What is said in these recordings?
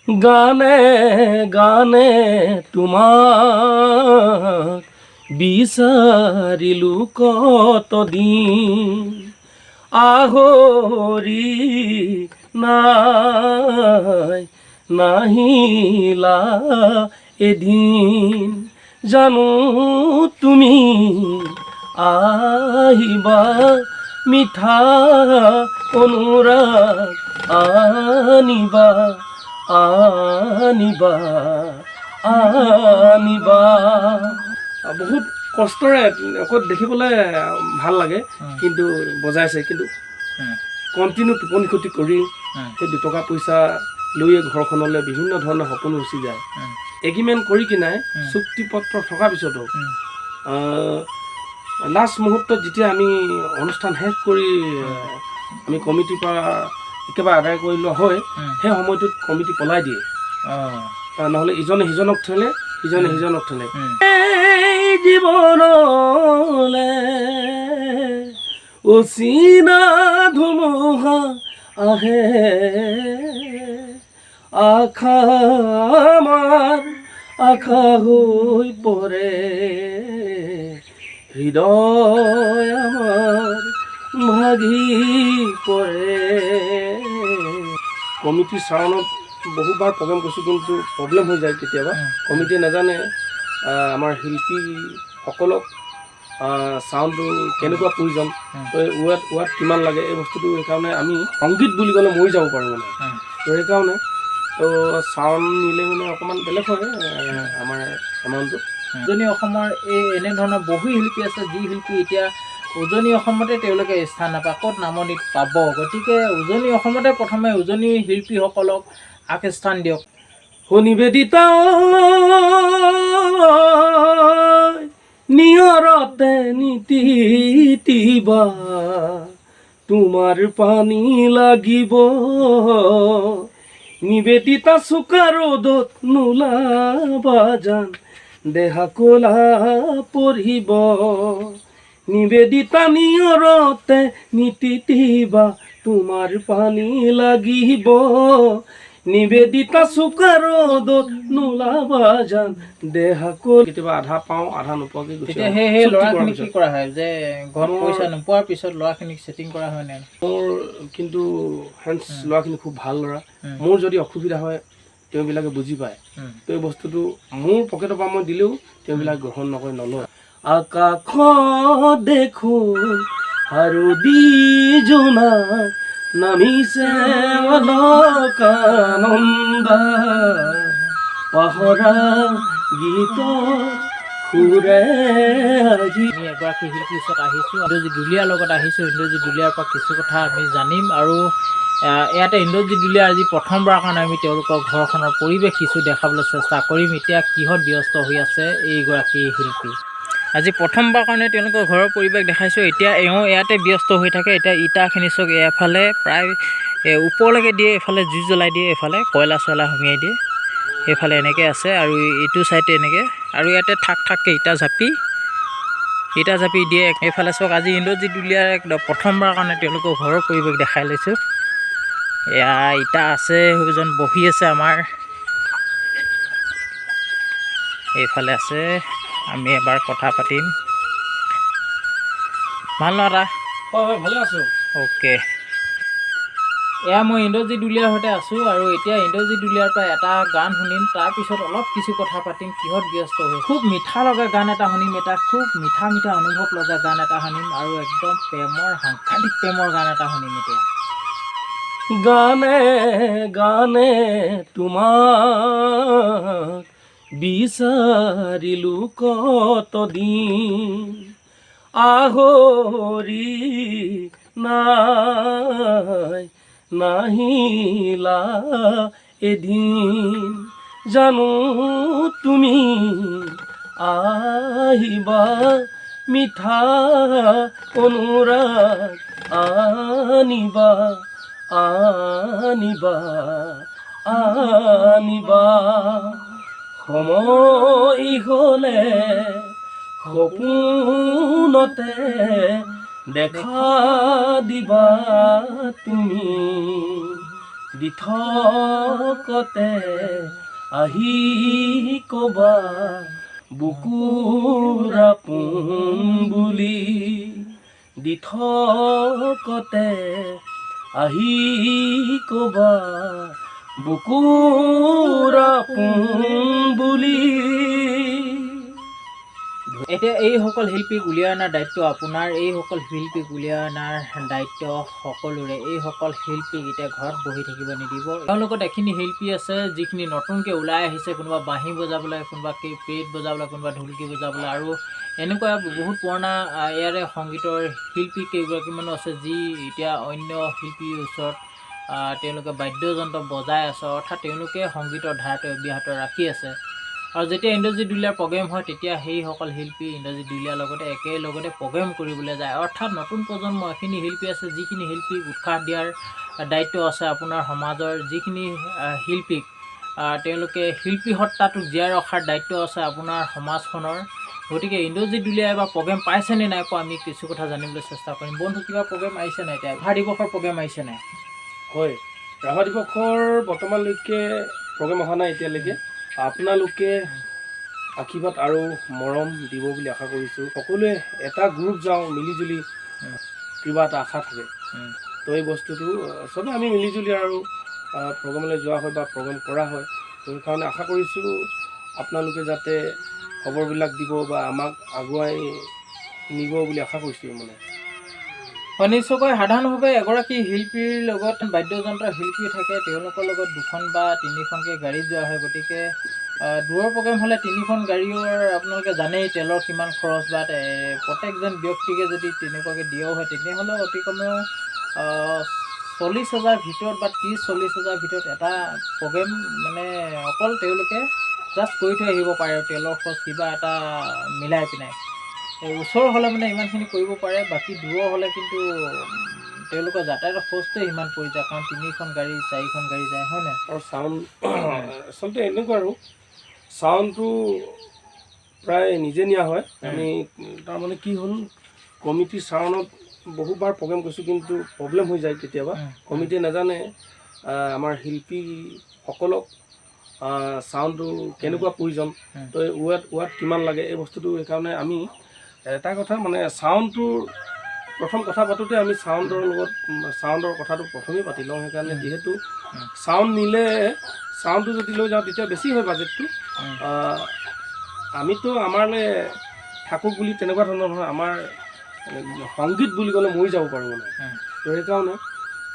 গানে গানে তোমাক বিচাৰিলো কতদিন, আহৰি নাই নাহিলা এদিন। জানো তুমি আহিবা, মিঠা অনুৰাগ আনিবা আনিবা আনিবা। বহুত কষ্টৰে আকৌ দেখিবলৈ ভাল লাগে, কিন্তু বজাইছে, কিন্তু কণ্টিনিউ টোপনি ক্ষতি কৰি সেই দুটকা পইচা লৈ ঘৰখনলৈ বিভিন্ন ধৰণৰ সপোন গুচি যায়। এগ্ৰিমেণ্ট কৰি কিনাই চুক্তিপত্ৰ থকাৰ পিছতো লাষ্ট মুহূৰ্তত যেতিয়া আমি অনুষ্ঠান শেষ কৰি আমি কমিটিৰ পৰা একেবাৰে আদায় কৰি লোৱা হয়, সেই সময়টোত কমিটি পলাই দিয়ে। নহ'লে ইজনে সিজনক থলে, ইজনে সিজনক থলে। এই জীৱনলে অচিনা ধুমুহা আহে, আশা আমাৰ আশা হৈ পৰে, হৃদয় আমাৰ ভাগি পৰে। কমিটিৰ চাৰণত বহুবাৰ প্ৰগ্ৰেম কৰিছোঁ, কিন্তু প্ৰব্লেম হৈ যায় কেতিয়াবা। কমিটিয়ে নাজানে আমাৰ শিল্পীসকলক চাউণ্ডটো কেনেকুৱা প্ৰয়োজন, ৱাট কিমান লাগে, এই বস্তুটো। সেইকাৰণে আমি সংগীত বুলি ক'লে মৰি যাব পাৰোঁ মানে। তো সেইকাৰণে চাউণ্ড নিলে মানে অকণমান বেলেগ হয় আমাৰ এমাউণ্টটো। উজনি অসমৰ এই এনেধৰণৰ বহু শিল্পী আছে, যি শিল্পী এতিয়া উজনি অসমতে তেওঁলোকে স্থান নাপায়, ক'ত নামনিত পাব। গতিকে উজনি অসমতে প্ৰথমে উজনি শিল্পীসকলক আগস্থান দিয়ক। নিবেদিতা নিয়ৰতে নিতিতিবা, তোমাৰ পানী লাগিব। নিবেদিতা চোকা ৰ'দত নোলাবা জান, দেহা ক'লা পৰিব। নিবেদিতা নিয়ৰতে নিতিতিবা, তোমাৰ পানী লাগিব। নিবেদিতা চোকা ৰ'দত নোলাবা জান, দেহা ক'লা। কেতিয়াবা আধা পাওঁ, আধা নোপোৱাকৈ গুচি তেতিয়া সেই ল'ৰাখিনিক কি কৰা হয়, যে ঘৰত পইচা নোপোৱাৰ পিছত ল'ৰাখিনিক ছেটিং কৰা হয় নে? মোৰ কিন্তু হেণ্ডছ ল'ৰাখিনি খুব ভাল ল'ৰা। মোৰ যদি অসুবিধা হয় তেওঁবিলাকে বুজি পায়। তো এই বস্তুটো মোৰ পকেটৰ পৰা মই দিলেও তেওঁবিলাক গ্ৰহণ নকৰে, নলয়। আকাশত দেখোন হাৰুদি জোনাক নামিছে অলকানন্দা, পাহৰা গীত সুৰে আজি। আমি এগৰাকী শিল্পীৰ ওচৰত আহিছোঁ, ইন্দ্ৰজিৎ দুলীয়াৰ লগত আহিছোঁ। ইন্দ্ৰজিৎ দুলীয়াৰ পৰা কিছু কথা আমি জানিম, আৰু ইয়াতে ইন্দ্ৰজিৎ দুলীয়া আজি প্ৰথমবাৰৰ কাৰণে আমি তেওঁলোকৰ ঘৰখনৰ পৰিৱেশ কিছু দেখাবলৈ চেষ্টা কৰিম। এতিয়া কিহত ব্যস্ত হৈ আছে এইগৰাকী শিল্পী, আজি প্ৰথমবাৰৰ কাৰণে তেওঁলোকৰ ঘৰৰ পৰিৱেশ দেখাইছোঁ। এতিয়া এওঁ ইয়াতে ব্যস্ত হৈ থাকে। এতিয়া ইটাখিনি চব এফালে প্ৰায় ওপৰলৈকে দিয়ে, এফালে জুই জ্বলাই দিয়ে, এফালে কয়লা চয়লা সুমিয়াই দিয়ে, সেইফালে এনেকৈ আছে, আৰু এইটো ছাইডে এনেকৈ, আৰু ইয়াতে ঠাক ঠাককৈ ইটা জাপি দিয়ে। এইফালে চাওক, আজি ইন্দ্ৰজিৎ দুলীয়াৰ একদম প্ৰথমবাৰৰ কাৰণে তেওঁলোকৰ ঘৰৰ পৰিৱেশ দেখাই লৈছোঁ। এয়া ইটা আছে, সেইজন বহি আছে আমাৰ এইফালে আছে। আমি এবাৰ কথা পাতিম। ভাল ন এটা? হয়, ভালে আছোঁ। অ'কে, এয়া মই ইন্দ্ৰজিৎ দুলীয়াৰ সৈতে আছোঁ, আৰু এতিয়া ইন্দ্ৰজিৎ দুলীয়াৰ পৰা এটা গান শুনিম, তাৰপিছত অলপ কিছু কথা পাতিম কিহত ব্যস্ত হৈ। খুব মিঠা লগা গান এটা শুনিম, এটা খুব মিঠা মিঠা অনুভৱ লগা গান এটা শুনিম, আৰু একদম প্ৰেমৰ, সাংঘাতিক প্ৰেমৰ গান এটা শুনিম এতিয়া। গানে গানে তোমাক বিচাৰিলো কতদিন, আহৰি নাই নাহিলা এদিন। জানো তুমি আহিবা, মিঠা অনুৰাগ আনিবা আনিবা আনিবা। সময় হ'লে সপোনতে দেখা দিবা তুমি, দি থকতে আহি কবা বুকুৰ আপোন বুলি দি থকতে আহি কবা বুকুৰ আপোন বুলি। এতিয়া এইসকল শিল্পীক উলিয়াই অনাৰ দায়িত্ব আপোনাৰ, এইসকল শিল্পীক উলিয়াই অনাৰ দায়িত্ব সকলোৰে। এইসকল শিল্পীক এতিয়া ঘৰত বহি থাকিব নিদিব। তেওঁলোকত এখিনি শিল্পী আছে যিখিনি নতুনকৈ ওলাই আহিছে, কোনোবা বাঁহী বজাবলৈ, কোনোবা পেট বজাবলৈ, কোনোবা ঢোলকি বজাবলৈ, আৰু এনেকুৱা বহুত পুৰণা ইয়াৰে সংগীতৰ শিল্পী কেইগৰাকীমানো আছে যি এতিয়া অন্য শিল্পীৰ ওচৰত তেওঁলোকে বাদ্যযন্ত্ৰ বজাই আছে, অৰ্থাৎ তেওঁলোকে সংগীতৰ ধাৰাটো অব্যাহত ৰাখি আছে। আৰু যেতিয়া ইন্দ্ৰজিৎ দুলীয়াৰ প্ৰগ্ৰেম হয় তেতিয়া সেইসকল শিল্পী ইন্দ্ৰজিৎ দুলীয়াৰ লগতে একেলগতে প্ৰগ্ৰেম কৰিবলৈ যায়। অৰ্থাৎ নতুন প্ৰজন্ম এখিনি শিল্পী আছে যিখিনি শিল্পীক উৎসাহ দিয়াৰ দায়িত্ব আছে আপোনাৰ সমাজৰ। যিখিনি শিল্পীক তেওঁলোকে শিল্পী সত্তাটোক জীয়াই ৰখাৰ দায়িত্ব আছে আপোনাৰ সমাজখনৰ। গতিকে ইন্দ্ৰজিৎ দুলীয়াই এবাৰ প্ৰগ্ৰেম পাইছেনে নাই পোৱা আমি কিছু কথা জানিবলৈ চেষ্টা কৰিম। বন্ধু, কিবা প্ৰগ্ৰেম আহিছে নাই? এতিয়া ৰাভা দিৱসৰ প্ৰগ্ৰেম আহিছে নাই? হয়, ৰাভা দিৱসৰ বৰ্তমানলৈকে প্ৰগ্ৰেম অহা নাই এতিয়ালৈকে। আপোনালোকে আশীৰ্বাদ আৰু মৰম দিব বুলি আশা কৰিছোঁ। সকলোৱে এটা গ্ৰুপ যাওঁ, মিলিজুলি কিবা এটা আশা থাকে। তো এই বস্তুটো চবেই আমি মিলিজুলি আৰু প্ৰগ্ৰেমলৈ যোৱা হয় বা প্ৰগ্ৰেম কৰা হয়। তো সেইকাৰণে আশা কৰিছোঁ আপোনালোকে যাতে খবৰবিলাক দিব বা আমাক আগুৱাই নিব বুলি আশা কৰিছোঁ। মানে নিশ্চয়কৈ সাধাৰণভাৱে এগৰাকী শিল্পীৰ লগত বাদ্যযন্ত্ৰৰ শিল্পী থাকে, তেওঁলোকৰ লগত 2খন বা 3খনকৈ গাড়ী যোৱা হয়। গতিকে দূৰৰ প্ৰগ্ৰেম হ'লে 3খন গাড়ীৰ আপোনালোকে জানেই তেলৰ কিমান খৰচ, বা প্ৰত্যেকজন ব্যক্তিকে যদি তেনেকুৱাকৈ দিয়াও হয় তেতিয়াহ'লে অতি কমেও 40,000 ভিতৰত বা 30-40,000 ভিতৰত এটা প্ৰগ্ৰেম মানে অকল তেওঁলোকে জাষ্ট কৰি থৈ আহিব পাৰে আৰু তেলৰ খৰচ কিবা এটা মিলাই পিনাই। ওচৰ হ'লে মানে ইমানখিনি কৰিব পাৰে, বাকী দূৰৰ হ'লে কিন্তু তেওঁলোকৰ যাতায়াতৰ খৰচটোৱে ইমান পৰি যায়, কাৰণ 3খন গাড়ী 4খন গাড়ী যায়, হয় নাই? আৰু চাউণ্ড আচলতে এনেকুৱা আৰু চাউণ্ডটো প্ৰায় নিজে নিয়া হয়। আমি তাৰমানে কি হ'ল, কমিটিৰ চাউণ্ডত বহুবাৰ প্ৰগ্ৰেম কৰিছোঁ কিন্তু প্ৰব্লেম হৈ যায় কেতিয়াবা। কমিটিয়ে নাজানে আমাৰ শিল্পীসকলক চাউণ্ডটো কেনেকুৱা প্ৰয়োজন, তো ৱাট কিমান লাগে এই বস্তুটো। সেইকাৰণে আমি এটা কথা মানে চাউণ্ডটোৰ প্ৰথম কথা পাতোঁতে আমি চাউণ্ডৰ কথাটো প্ৰথমেই পাতি লওঁ। সেইকাৰণে যিহেতু চাউণ্ড নিলে, চাউণ্ডটো যদি লৈ যাওঁ তেতিয়া বেছি হয় বাজেটটো। আমিতো আমাৰলৈ থাকক বুলি তেনেকুৱা ধৰণৰ নহয়, আমাৰ সংগীত বুলি ক'লে মৰি যাব পাৰোঁ মানে। তো সেইকাৰণে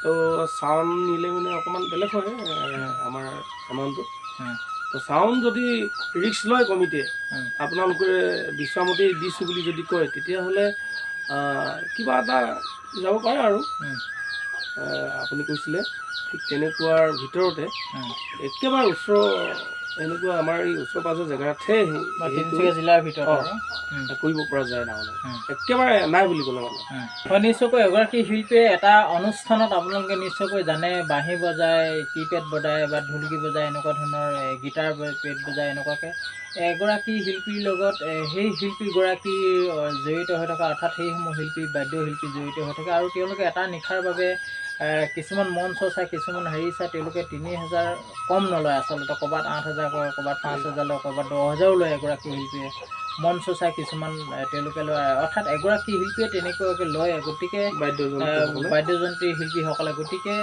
তো চাউণ্ড নিলে মানে অকণমান বেলেগ হয় আমাৰ এমাউণ্টটো। তো চাউণ্ড যদি ৰিস্ক লয় কমিটিয়ে, আপোনালোকে বিচৰামতেই দিছোঁ বুলি যদি কয়, তেতিয়াহ'লে কিবা এটা যাব পাৰে আৰু আপুনি কৈছিলে ঠিক তেনেকুৱাৰ ভিতৰতে একেবাৰে ওচৰ এনেকুৱা আমাৰ এই ওচৰ পাজৰ জেগাতহে তিনিচুকীয়া জিলাৰ ভিতৰত কৰিব পৰা যায় তাৰমানে, একেবাৰে নাই বুলি ক'লে মানে। হয়, নিশ্চয়কৈ এগৰাকী শিল্পীয়ে এটা অনুষ্ঠানত আপোনালোকে নিশ্চয়কৈ জানে বাঁহী বজায়, কিপেড বজায় বা ঢোলকি বজায়, এনেকুৱা ধৰণৰ গীটাৰ পেড বজায়। এনেকুৱাকৈ এগৰাকী শিল্পীৰ লগত সেই শিল্পীগৰাকী জড়িত হৈ থকা, অৰ্থাৎ সেইসমূহ শিল্পী বাদ্যশিল্পী জড়িত হৈ থাকে, আৰু তেওঁলোকে এটা নিশাৰ বাবে কিছুমান মঞ্চ চাই, কিছুমান হেৰি চাই তেওঁলোকে 3,000 কম নলয় আচলতে। ক'ৰবাত 8,000 কয়, ক'ৰবাত 5,000 লয়, ক'ৰবাত 10,000 লয় এগৰাকী শিল্পীয়ে মঞ্চ চাই। কিছুমান তেওঁলোকে লয়, অৰ্থাৎ এগৰাকী শিল্পীয়ে তেনেকুৱাকৈ লয়। গতিকে বাদ্যযন্ত্ৰী শিল্পীসকলে, গতিকে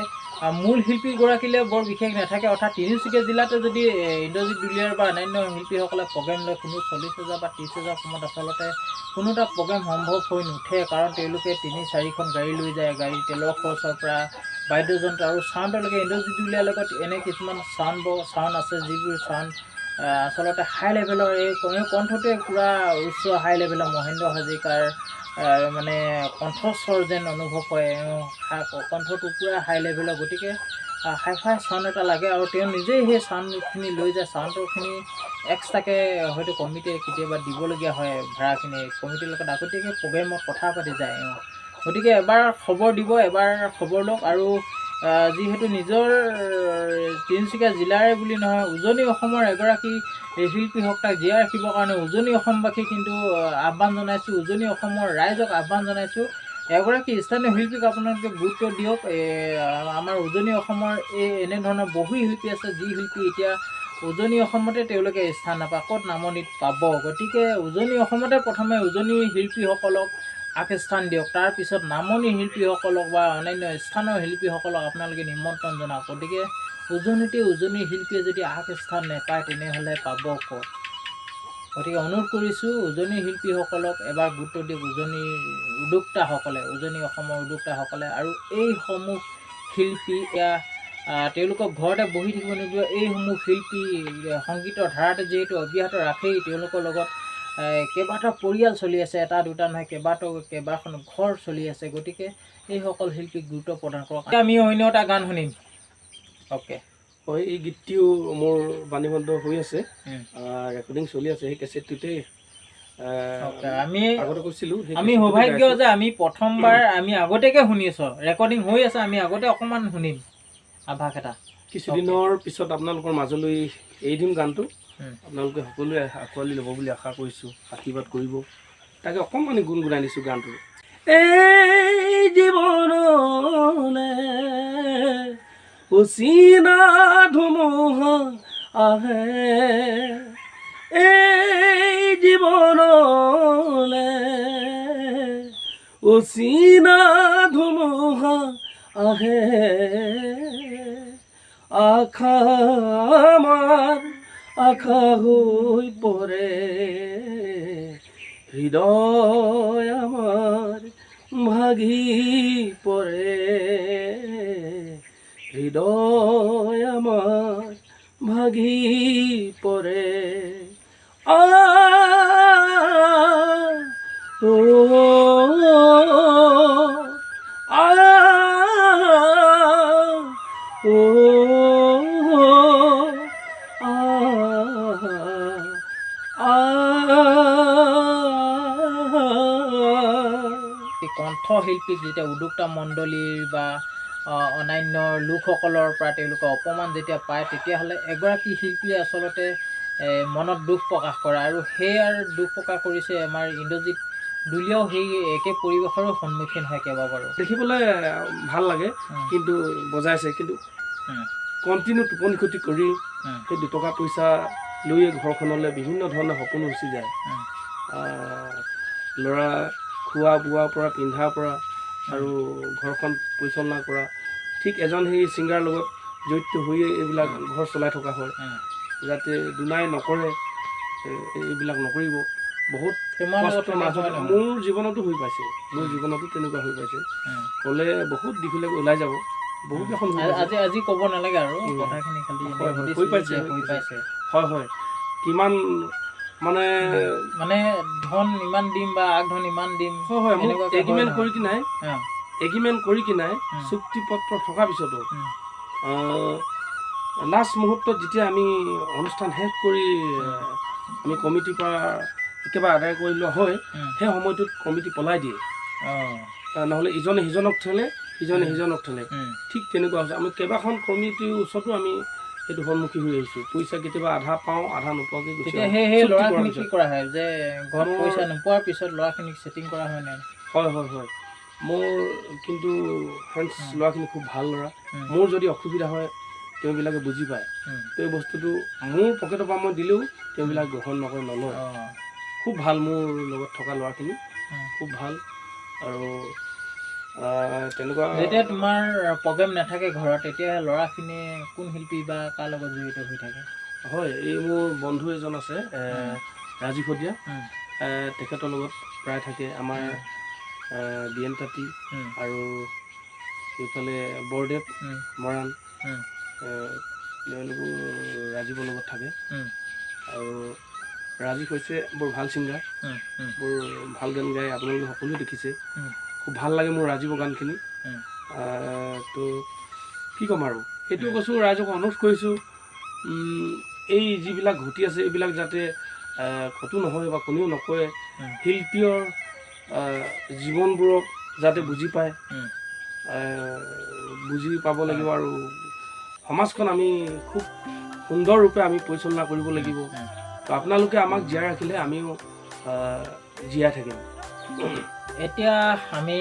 মূল শিল্পীগৰাকীলৈ বৰ বিশেষ নাথাকে। অৰ্থাৎ তিনিচুকীয়া জিলাতে যদি ইন্দ্ৰজিৎ দুলীয়াৰ বা অন্যান্য শিল্পীসকলে প্ৰগ্ৰেম লয়, কোনো 40,000 বা 30,000 কমত আচলতে কোনো এটা প্ৰগ্ৰেম সম্ভৱ হৈ নুঠে, কাৰণ তেওঁলোকে 3-4খন গাড়ী লৈ যায়। গাড়ী তেলৰ খৰচৰ পৰা বাদ্যযন্ত্ৰ আৰু চাউণ্ডলৈকে। ইন্দ্ৰজিৎ দুলীয়াৰ লগত এনে কিছুমান চাউণ্ড আছে যিবোৰ চাউণ্ড আচলতে হাই লেভেলৰ। এই কণ্ঠটোৱে পূৰা উচ্চ হাই লেভেলৰ মহেন্দ্ৰ হাজৰিকাৰ মানে কণ্ঠস্বৰ যেন অনুভৱ হয়। কণ্ঠটো পূৰা হাই লেভেলৰ, গতিকে হাই-ফাই চাউণ্ড এটা লাগে, আৰু তেওঁ নিজেই সেই চাউণ্ডখিনি লৈ যায়। চাউণ্ডৰখিনি এক্সট্ৰাকৈ হয়তো কমিটিয়ে কেতিয়াবা দিবলগীয়া হয় ভাড়াখিনি, কমিটিৰ লগত আগতীয়াকৈ প্ৰগ্ৰেমত কথা পাতি যায়। গতিকে এবাৰ খবৰ দিব, এবাৰ খবৰ লওক। আৰু যিহেতু নিজৰ তিনিচুকীয়া জিলাৰে বুলি নহয়, উজনি অসমৰ এগৰাকী শিল্পী সত্তাক জীয়াই ৰাখিবৰ কাৰণে উজনি অসমবাসী কিন্তু আহ্বান জনাইছোঁ, উজনি অসমৰ ৰাইজক আহ্বান জনাইছোঁ এগৰাকী স্থানীয় শিল্পীক আপোনালোকে গুৰুত্ব দিয়ক। আমাৰ উজনি অসমৰ এনেধৰণৰ বহু শিল্পী আছে, যি শিল্পী এতিয়া উজনি অসমতে তেওঁলোকে স্থান নাপায়, ক'ত নামনিত পাব। গতিকে উজনি অসমতে প্ৰথমে উজনি শিল্পীসকলক আগস্থান দিয়ক, তাৰপিছত নামনি শিল্পীসকলক বা অন্যান্য স্থানীয় শিল্পীসকলক আপোনালোকে নিমন্ত্ৰণ জনাওক। গতিকে উজনিতে উজনি শিল্পীয়ে যদি আগস্থান নাপায় তেনেহ'লে পাব ক'ত? গতিকে অনুৰোধ কৰিছোঁ উজনি শিল্পীসকলক এবাৰ গুৰুত্ব দিয়ক, উজনিৰ উদ্যোক্তাসকলে, উজনি অসমৰ উদ্যোক্তাসকলে। আৰু এইসমূহ শিল্পী তেওঁলোকক ঘৰতে বহি থাকিব নিদিব। এইসমূহ শিল্পী সংগীতৰ ধাৰাটো যিহেতু অব্যাহত ৰাখেই, তেওঁলোকৰ লগত কেইবাটাও পৰিয়াল চলি আছে, এটা দুটা নহয় কেইবাখন ঘৰ চলি আছে। গতিকে এইসকল শিল্পীক গুৰুত্ব প্ৰদান কৰক। আমি অন্য এটা গান শুনিম। অ'কে। হয়, এই গীতটিও মোৰ বাণীবদ্ধ হৈ আছে, ৰেকৰ্ডিং চলি আছে। সেই কেছেটটোতেই আগতে কৈছিলোঁ। আমি সৌভাগ্য যে আমি প্ৰথমবাৰ আমি আগতীয়াকৈ শুনি আছোঁ, ৰেকৰ্ডিং হৈ আছে, আমি আগতে অকণমান শুনিম আভাস এটা। কিছুদিনৰ পিছত আপোনালোকৰ মাজলৈ এৰি দিম গানটো। আপোনালোকে সকলোৱে আঁকোৱালি ল'ব বুলি আশা কৰিছোঁ, আশীৰ্বাদ কৰিব। তাকে অকণমান গুণগুণাই দিছোঁ গানটো। এই জীৱনলে অচিনা ধুমুহা আহে, এই জীৱনলে অচিনা ধুমুহা আহে, আশা আমাৰ আশা হৈ পৰে, হৃদয় আমাৰ ভাগি পৰে, হৃদয় আমাৰ ভাগি পৰে। কণ্ঠশিল্পীক যেতিয়া উদ্যোক্তা মণ্ডলীৰ বা অন্যান্য লোকসকলৰ পৰা তেওঁলোকে অপমান যেতিয়া পায়, তেতিয়াহ'লে এগৰাকী শিল্পীয়ে আচলতে মনত দুখ প্ৰকাশ কৰে। আৰু সেয়াৰ দুখ প্ৰকাশ কৰিছে আমাৰ ইন্দ্ৰজিৎ দুলীয়াও সেই একে পৰিৱেশৰো সন্মুখীন হয় কেইবাবাৰো। দেখিবলৈ ভাল লাগে, কিন্তু বজাইছে, কিন্তু কণ্টিনিউ টোপনি ক্ষতি কৰি সেই দুটকা পইচা লৈয়ে ঘৰখনলৈ বিভিন্ন ধৰণৰ সপোন গুচি যায়। ল'ৰা খোৱা বোৱাৰ পৰা, পিন্ধাৰ পৰা আৰু ঘৰখন পৰিচালনা কৰা। ঠিক এজন সেই ছিংগাৰৰ লগত জড়িত হৈয়ে এইবিলাক ঘৰ চলাই থকা হয়। যাতে দুনাই নকৰে, এইবিলাক নকৰিব। বহুত কষ্টৰ মাজত মোৰ জীৱনতো হৈ পাইছে, মোৰ জীৱনতো তেনেকুৱা হৈ পাইছে। ক'লে বহুত দিশলৈকে ওলাই যাব, বহুত এখন আজি ক'ব নালাগে আৰু কথাখিনি খালি হৈ পাইছে। হয় হয়, কিমান মানে ধন ইমান দিম বা আগধন ইমান দিম। হয়, এগ্ৰিমেণ্ট কৰি কিনাই চুক্তি পত্ৰ থকাৰ পিছতো লাষ্ট মুহূৰ্তত যেতিয়া আমি অনুষ্ঠান শেষ কৰি আমি কমিটিৰ পৰা একেবাৰে আদায় কৰি লোৱা হয়, সেই সময়টোত কমিটি পলাই দিয়ে। নহ'লে ইজনে সিজনক ঠেলে, সিজনে সিজনক ঠেলে। ঠিক তেনেকুৱা হৈছে। আমি কেইবাখন কমিটিৰ ওচৰতো আমি সেইটো সন্মুখীন হৈ আহিছোঁ। পইচা কেতিয়াবা আধা পাওঁ, আধা নোপোৱাকৈ গুচি সেই ল'ৰাখিনিক কি কৰা হয় যে ঘৰত পইচা নোপোৱাৰ পিছত ল'ৰাখিনিক ছেটিং কৰা হয় নাই? হয় হয় হয়, মোৰ কিন্তু ফ্ৰেণ্ডছ ল'ৰাখিনি খুব ভাল ল'ৰা। মোৰ যদি অসুবিধা হয় তেওঁবিলাকে বুজি পায়। এই বস্তুটো মোৰ পকেটৰ পৰা মই দিলেও তেওঁবিলাক গ্ৰহণ নকৰে, নলয়। খুব ভাল মোৰ লগত থকা ল'ৰাখিনি, খুব ভাল। আৰু তেনেকুৱা যেতিয়া তোমাৰ প্ৰগ্ৰেম নাথাকে ঘৰত, তেতিয়া ল'ৰাখিনিয়ে কোন শিল্পী বা কাৰ লগত জড়িত হৈ থাকে? হয়, এই মোৰ বন্ধু এজন আছে ৰাজীৱ শদিয়া, তেখেতৰ লগত প্ৰায় থাকে। আমাৰ বিয়েন তাঁতী আৰু এইফালে বৰদেৱ মৰাণ, তেওঁলোকো ৰাজীৱৰ লগত থাকে। আৰু ৰাজীৱ হৈছে বৰ ভাল ছিংগাৰ, বৰ ভাল গান গায়, আপোনালোকে সকলোৱে দেখিছে। খুব ভাল লাগে মোৰ ৰাজীৱৰ গানখিনি। তো কি ক'ম আৰু, সেইটোৱে কৈছোঁ, ৰাইজক অনুৰোধ কৰিছোঁ, এই যিবিলাক ঘটি আছে এইবিলাক যাতে কতো নহয় বা কোনেও নকৰে। শিল্পীৰ জীৱনবোৰক যাতে বুজি পায়, বুজি পাব লাগিব। আৰু সমাজখন আমি খুব সুন্দৰৰূপে আমি পৰিচালনা কৰিব লাগিব। তো আপোনালোকে আমাক জীয়াই ৰাখিলে আমিও জীয়াই থাকিম। এতিয়া আমি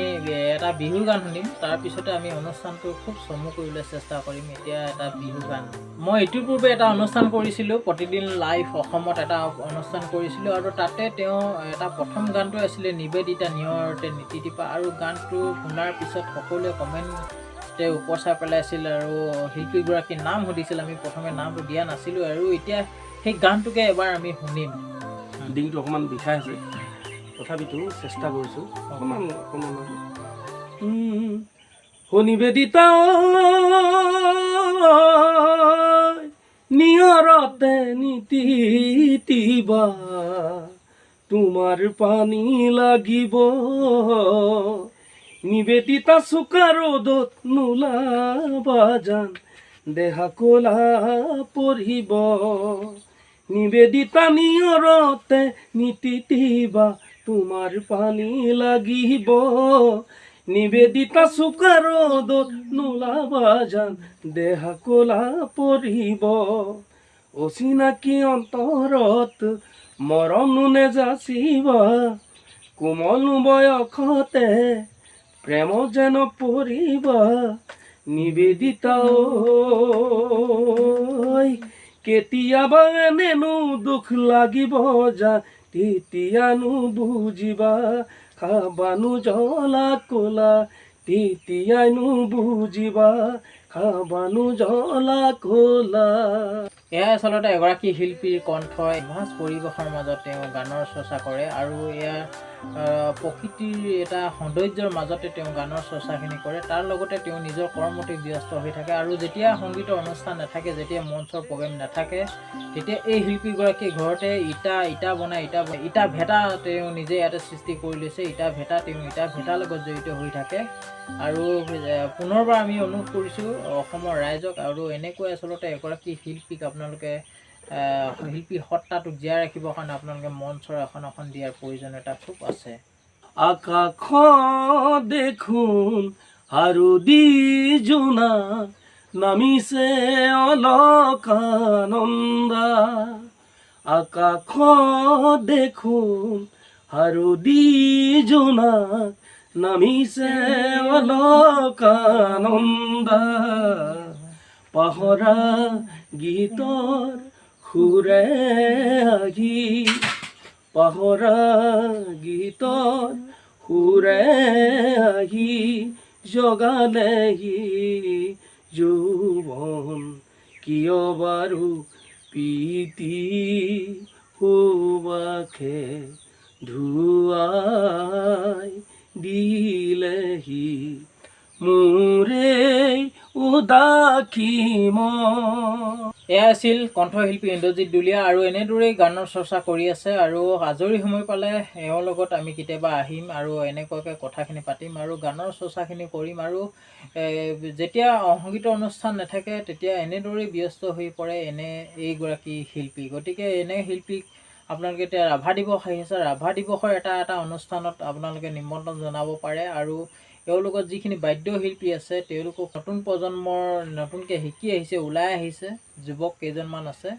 এটা বিহু গান শুনিম, তাৰপিছতে আমি অনুষ্ঠানটো খুব চমু কৰিবলৈ চেষ্টা কৰিম। এতিয়া এটা বিহু গান, মই ইটোৰ পূৰ্বে এটা অনুষ্ঠান কৰিছিলোঁ, প্ৰতিদিন লাইভ অসমত এটা অনুষ্ঠান কৰিছিলোঁ, আৰু তাতে তেওঁ এটা প্ৰথম গানটো আছিলে নিবেদিতা নিয়ৰতে নীতিদীপা, আৰু গানটো শুনাৰ পিছত সকলোৱে কমেণ্টে উপচাই পেলাইছিল আৰু শিল্পীগৰাকীৰ নাম সুধিছিল। আমি প্ৰথমে নামটো দিয়া নাছিলোঁ, আৰু এতিয়া সেই গানটোকে এবাৰ আমি শুনিম। ডিঙিটো অকণমান বিষাই আছে, তথাপিতো চেষ্টা কৰিছোঁ অকণমান নিবেদিতা নিয়ৰতে নীতিবা তোমাৰ পানী লাগিব, নিবেদিতা চোকা ৰ'দত নোলাবা জান, দেহা ক'লা পৰিব, নিবেদিতা নিয়ৰতে নীতিবা তোমাৰ পানী লাগিব, নিবেদিতা চোকা ৰ'দত নোলাবা জান, দেহা ক'লা পৰিব, অচিনাকি অন্তৰত মৰম নেযাচিবা, কোমল বয়সতে প্ৰেম যেন পৰিবা, নিবেদিতা কেতিয়াবা এনেনো দুখ লাগিব যা, তেতিয়ানো বুজিবা, খাবানো জ্বলা ক'লা, তেতিয়ানো বুজিবা, খাবানো জ্বলা ক'লা। এয়া আচলতে এগৰাকী শিল্পীৰ কণ্ঠ, সহজ পৰিৱেশৰ মাজত তেওঁ গানৰ চৰ্চা কৰে, আৰু এয়া প্ৰকৃতিৰ এটা সৌন্দৰ্যৰ মাজতে তেওঁ গানৰ চৰ্চাখিনি কৰে। তাৰ লগতে তেওঁ নিজৰ কৰ্মতে ব্যস্ত হৈ থাকে, আৰু যেতিয়া সংগীতৰ অনুষ্ঠান নাথাকে, যেতিয়া মঞ্চৰ প্ৰগ্ৰেম নাথাকে, তেতিয়া এই শিল্পীগৰাকী ঘৰতে ইটা বনাই, ইটা ভেটা তেওঁ নিজে ইয়াতে সৃষ্টি কৰি লৈছে। ইটা ভেটাৰ লগত জড়িত হৈ থাকে, আৰু পুনৰবাৰ আমি অনুৰোধ কৰিছোঁ অসমৰ ৰাইজক, আৰু এনেকৈ আচলতে এগৰাকী শিল্পীক আপোনালোকে শিল্পী সত্তাটোক জীয়াই ৰাখিবৰ কাৰণে আপোনালোকে মঞ্চৰ এখন দিয়াৰ প্ৰয়োজনীয়তা খুব আছে। আকাশ দেখোন হাৰুদি জোনা, নামিছে অলকানন্দা, আকাশ দেখোন হাৰুদি জোনা, নামিছে অলকানন্দা, পাহৰা গীতৰ সুৰে আহি, পাহৰা গীতৰ সুৰে আহি, জগালেহি যৌৱন, কিয় বাৰু প্ৰীতি সুবাসে ধুৱাই দিলেহি মোৰে উদাসী মন। এয়া আছিল কণ্ঠশিল্পী ইন্দ্ৰজিৎ দুলীয়া, আৰু এনেদৰেই গানৰ চৰ্চা কৰি আছে, আৰু আজৰি সময় পালে এওঁৰ লগত আমি কেতিয়াবা আহিম আৰু এনেকুৱাকৈ কথাখিনি পাতিম আৰু গানৰ চৰ্চাখিনি কৰিম। আৰু যেতিয়া সংগীতৰ অনুষ্ঠান নাথাকে তেতিয়া এনেদৰেই ব্যস্ত হৈ পৰে এইগৰাকী শিল্পী। গতিকে এনে শিল্পীক আপোনালোকে এতিয়া ৰাভা দিৱস আহিছে, ৰাভা দিৱসৰ এটা অনুষ্ঠানত আপোনালোকে নিমন্ত্ৰণ জনাব পাৰে, আৰু এওঁলোকৰ যিখিনি বাদ্যশিল্পী আছে তেওঁলোকক নতুন প্ৰজন্মৰ নতুনকৈ শিকি আহিছে, ওলাই আহিছে যুৱক কেইজনমান আছে,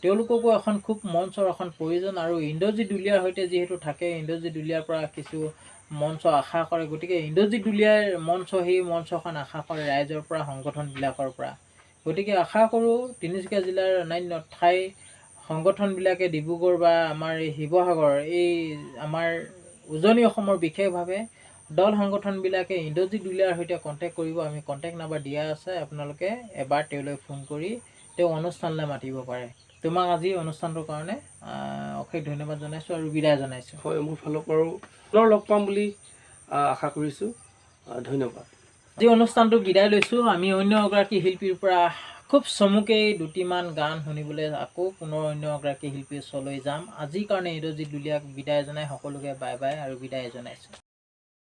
তেওঁলোককো খুব মঞ্চৰ প্ৰয়োজন। আৰু ইন্দ্ৰজিৎ দুলীয়াৰ সৈতে যিহেতু থাকে, ইন্দ্ৰজিৎ দুলীয়াৰ পৰা কিছু মঞ্চ আশা কৰে, গতিকে ইন্দ্ৰজিৎ দুলীয়াৰ মঞ্চ, সেই মঞ্চখন আশা কৰে ৰাইজৰ পৰা, সংগঠনবিলাকৰ পৰা। গতিকে আশা কৰোঁ তিনিচুকীয়া জিলাৰ অন্যান্য ঠাই সংগঠনবিলাকে, ডিব্ৰুগড় বা আমাৰ এই শিৱসাগৰ, এই আমাৰ উজনি অসমৰ বিশেষভাৱে দল সংগঠনবিলাকে ইন্দ্ৰজিৎ দুলীয়াৰ সৈতে কণ্টেক্ট কৰিব। আমি কণ্টেক্ট নাম্বাৰ দিয়া আছে, আপোনালোকে এবাৰ তেওঁলৈ ফোন কৰি তেওঁ অনুষ্ঠানলৈ মাতিব পাৰে। তোমাক আজি অনুষ্ঠানটোৰ কাৰণে অশেষ ধন্যবাদ জনাইছোঁ আৰু বিদায় জনাইছোঁ। হয়, মোৰ ফালৰ পৰাও পুনৰ লগ পাম বুলি আশা কৰিছোঁ। ধন্যবাদ। আজি অনুষ্ঠানটো বিদায় লৈছোঁ। আমি অন্য এগৰাকী শিল্পীৰ পৰা খুব চমুকৈ দুটিমান গান শুনিবলৈ আকৌ পুনৰ অন্য এগৰাকী শিল্পীৰ ওচৰলৈ যাম। আজিৰ কাৰণে ইন্দ্ৰজিৎ দুলীয়াক বিদায় জনাই সকলোকে বাই বাই আৰু বিদায় জনাইছোঁ।